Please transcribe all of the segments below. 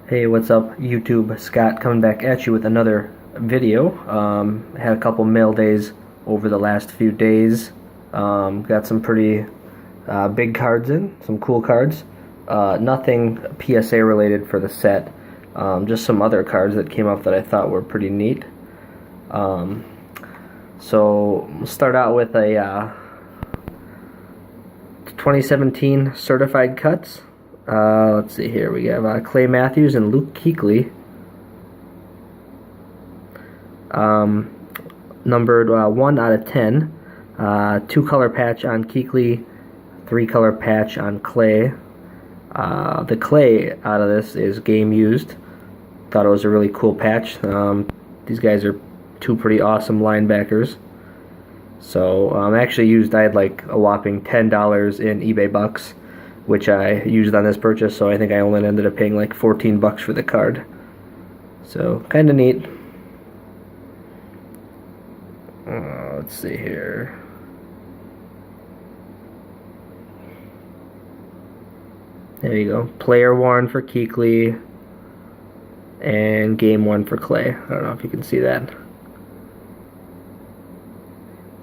Hey, what's up, YouTube? Scott coming back at you with another video. Had a couple mail days over the last few days. Got some pretty big cards in, some cool cards. Nothing PSA related for the set. Just some other cards that came up that I thought were pretty neat. So we'll start out with a 2017 certified cuts. Let's see here. We have Clay Matthews and Luke Kuechly. Numbered 1 out of 10. 2-color patch on Kuechly, 3-color patch on Clay. The Clay out of this is game used. Thought it was a really cool patch. These guys are two pretty awesome linebackers. So I had like a whopping $10 in eBay bucks, which I used on this purchase, so I think I only ended up paying like 14 bucks for the card. So, kind of neat. Let's see here. There you go. Player 1 for Kuechly, and game 1 for Clay. I don't know if you can see that.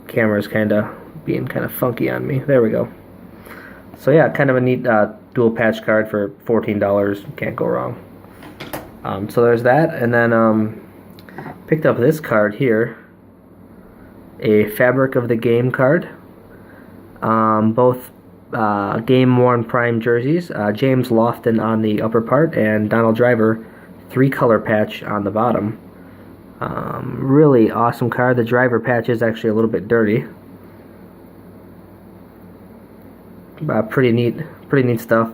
Camera's being kind of funky on me. There we go. So yeah, kind of a neat dual patch card for $14. Can't go wrong. So there's that, and then picked up this card here, a Fabric of the Game card. Both game worn prime jerseys. James Lofton on the upper part, and Donald Driver, 3-color patch on the bottom. Really awesome card. The Driver patch is actually a little bit dirty. Pretty neat stuff.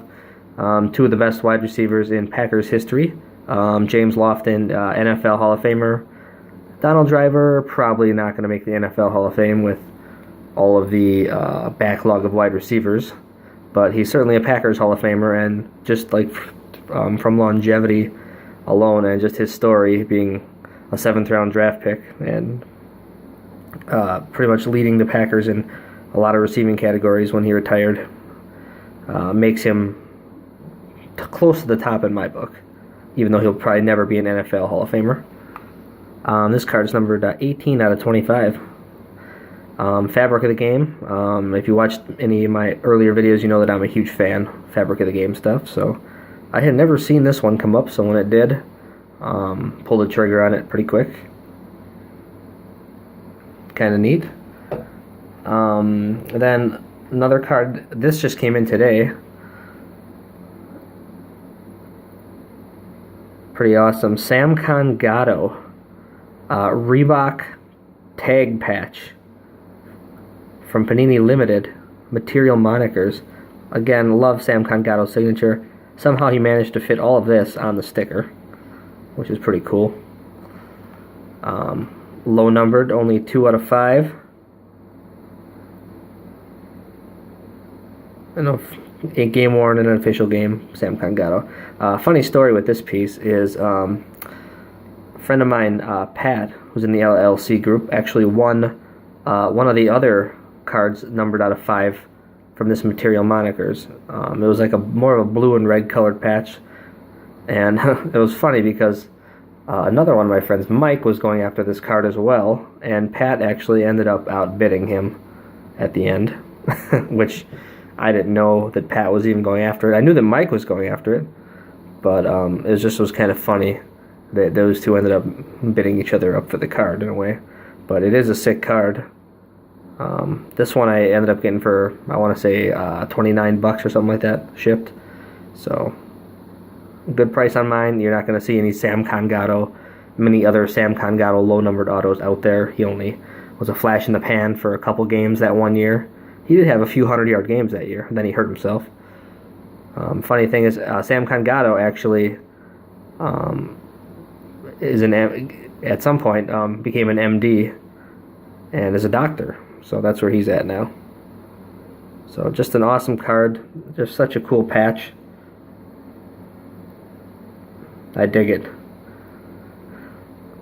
Two of the best wide receivers in Packers history. James Lofton, NFL Hall of Famer. Donald Driver, probably not going to make the NFL Hall of Fame with all of the backlog of wide receivers, but he's certainly a Packers Hall of Famer, and just like from longevity alone, and just his story being a 7th-round draft pick, and pretty much leading the Packers in a lot of receiving categories when he retired, makes him close to the top in my book, even though he'll probably never be an NFL Hall of Famer. This card is numbered 18 out of 25. Fabric of the Game. If you watched any of my earlier videos, you know that I'm a huge fan of Fabric of the Game stuff. So I had never seen this one come up, so when it did, pulled the trigger on it pretty quick. Kind of neat. Then another card, this just came in today. Pretty awesome. Sam Congato, Reebok Tag patch from Panini Limited, Material Monikers. Again, love Sam Congato's signature. Somehow he managed to fit all of this on the sticker, which is pretty cool. Low numbered, only 2 out of 5. A game worn in an official game, Sam Congato. Funny story with this piece is a friend of mine, Pat, who's in the LLC group, actually won one of the other cards numbered out of 5 from this Material Monikers. It was like more of a blue and red colored patch, and it was funny because another one of my friends, Mike, was going after this card as well, and Pat actually ended up outbidding him at the end, which I didn't know that Pat was even going after it. I knew that Mike was going after it, but it was kind of funny that those two ended up bidding each other up for the card in a way. But it is a sick card. This one I ended up getting for, I want to say, 29 bucks or something like that, shipped. So, good price on mine. You're not going to see any many other Sam Congato low-numbered autos out there. He only was a flash in the pan for a couple games that one year. He did have a few 100-yard games that year, then he hurt himself. Funny thing is, Sam Congato actually at some point became an MD and is a doctor. So that's where he's at now. So just an awesome card. Just such a cool patch. I dig it.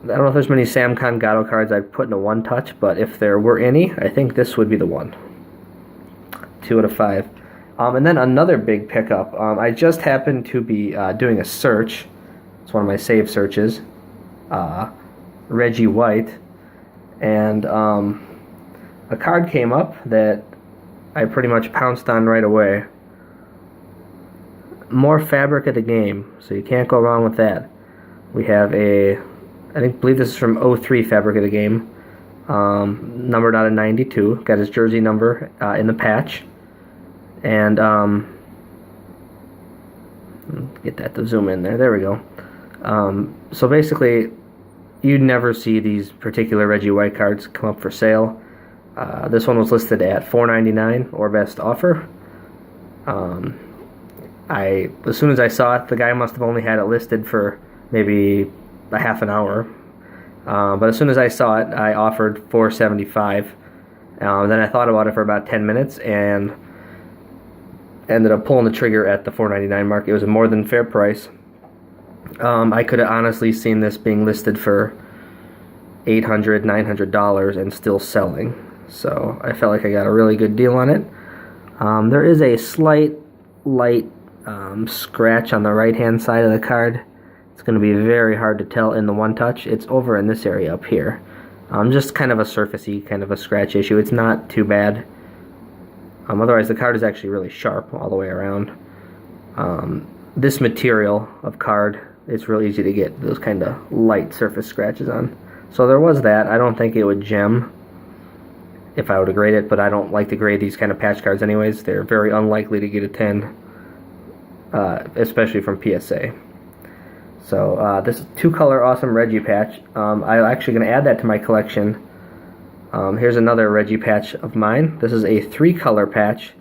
I don't know if there's many Sam Congato cards I'd put in a one-touch, but if there were any, I think this would be the one. 2 out of 5. And then another big pickup. I just happened to be doing a search It's one of my save searches. Reggie White. And a card came up that I pretty much pounced on right away. More fabric of the game, so you can't go wrong with that. We have I believe this is from 03 fabric of the game, numbered out of 92. Got his jersey number in the patch, and get that to zoom in there. There we go. So basically, you'd never see these particular Reggie White cards come up for sale. This one was listed at $4.99 or best offer. As soon as I saw it, the guy must have only had it listed for maybe a half an hour. But as soon as I saw it, I offered $4.75. Then I thought about it for about 10 minutes and ended up pulling the trigger at the $4.99 mark. It was a more than fair price. I could have honestly seen this being listed for $800, $900 and still selling. So I felt like I got a really good deal on it. There is a slight, light scratch on the right hand side of the card. It's going to be very hard to tell in the one touch. It's over in this area up here. Just kind of a surfacey, kind of a scratch issue. It's not too bad. Otherwise the card is actually really sharp all the way around. This material of card, it's real easy to get those kind of light surface scratches on. So there was that. I don't think it would gem if I were to grade it, but I don't like to grade these kind of patch cards anyways. They're very unlikely to get a 10. Especially from PSA. So this 2-color awesome Reggie patch. I'm actually going to add that to my collection. Here's another Reggie patch of mine. This is a 3-color patch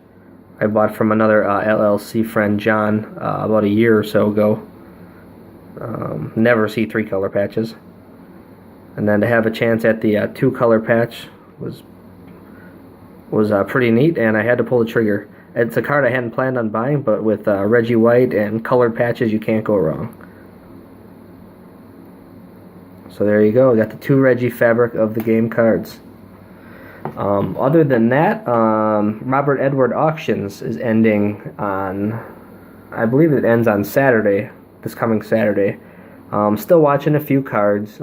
I bought from another LLC friend, John, about a year or so ago. Never see 3-color patches. And then to have a chance at the 2-color patch was pretty neat, and I had to pull the trigger. It's a card I hadn't planned on buying, but with Reggie White and colored patches, you can't go wrong. So there you go. I got the 2 Reggie fabric of the game cards. Other than that, Robert Edward Auctions is ending on, I believe it ends on Saturday, this coming Saturday. Still watching a few cards.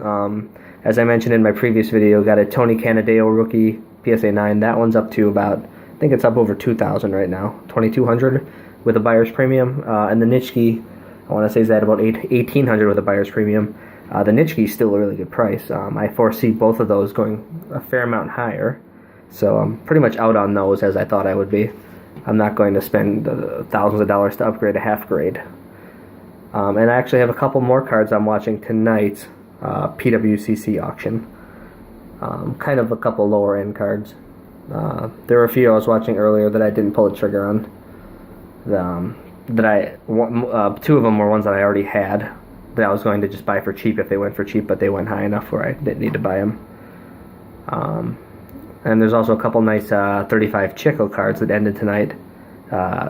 As I mentioned in my previous video, got a Tony Canadeo rookie PSA 9. That one's up to about, I think it's up over 2,000 right now, 2,200 with a buyer's premium. And the Kuechly, I want to say is at about 1,800 with a buyer's premium. The Kuechly is still a really good price. I foresee both of those going a fair amount higher. So I'm pretty much out on those as I thought I would be. I'm not going to spend thousands of dollars to upgrade a half grade. And I actually have a couple more cards I'm watching tonight, PWCC auction. Kind of a couple lower end cards. There were a few I was watching earlier that I didn't pull the trigger on. Two of them were ones that I already had that I was going to just buy for cheap if they went for cheap, but they went high enough where I didn't need to buy them. And there's also a couple nice 35 Chico cards that ended tonight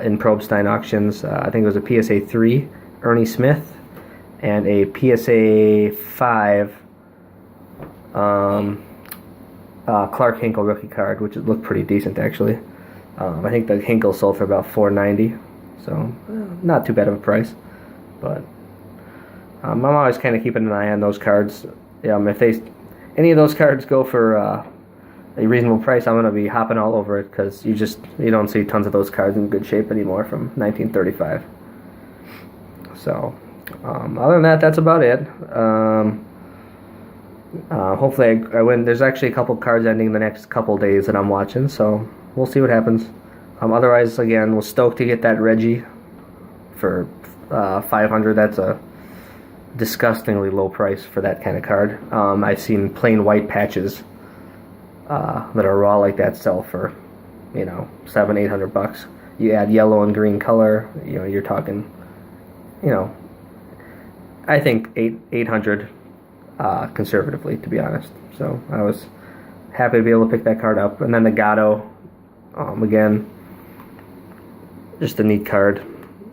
in Probstein auctions. I think it was a PSA 3 Ernie Smith and a PSA 5 Clark Hinkle rookie card, which looked pretty decent actually. I think the Hinkle sold for about $4.90, so not too bad of a price. But I'm always kind of keeping an eye on those cards. If any of those cards go for a reasonable price, I'm going to be hopping all over it, because you don't see tons of those cards in good shape anymore from 1935. So other than that, that's about it. Hopefully I win. There's actually a couple cards ending the next couple days that I'm watching, so we'll see what happens. Otherwise, again, we're stoked to get that Reggie for $500. That's a disgustingly low price for that kind of card. I've seen plain white patches that are raw like that sell for, $700-800. You add yellow and green color, you're talking, I think 800 conservatively, to be honest. So I was happy to be able to pick that card up. And then the Gatto, again, just a neat card.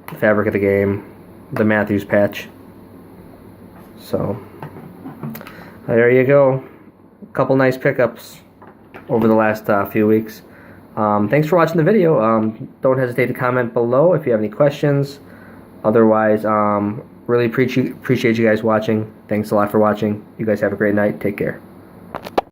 The fabric of the game, the Matthews patch. So there you go. A couple nice pickups over the last few weeks. Thanks for watching the video. Don't hesitate to comment below if you have any questions. Otherwise, Really appreciate you guys watching. Thanks a lot for watching. You guys have a great night. Take care.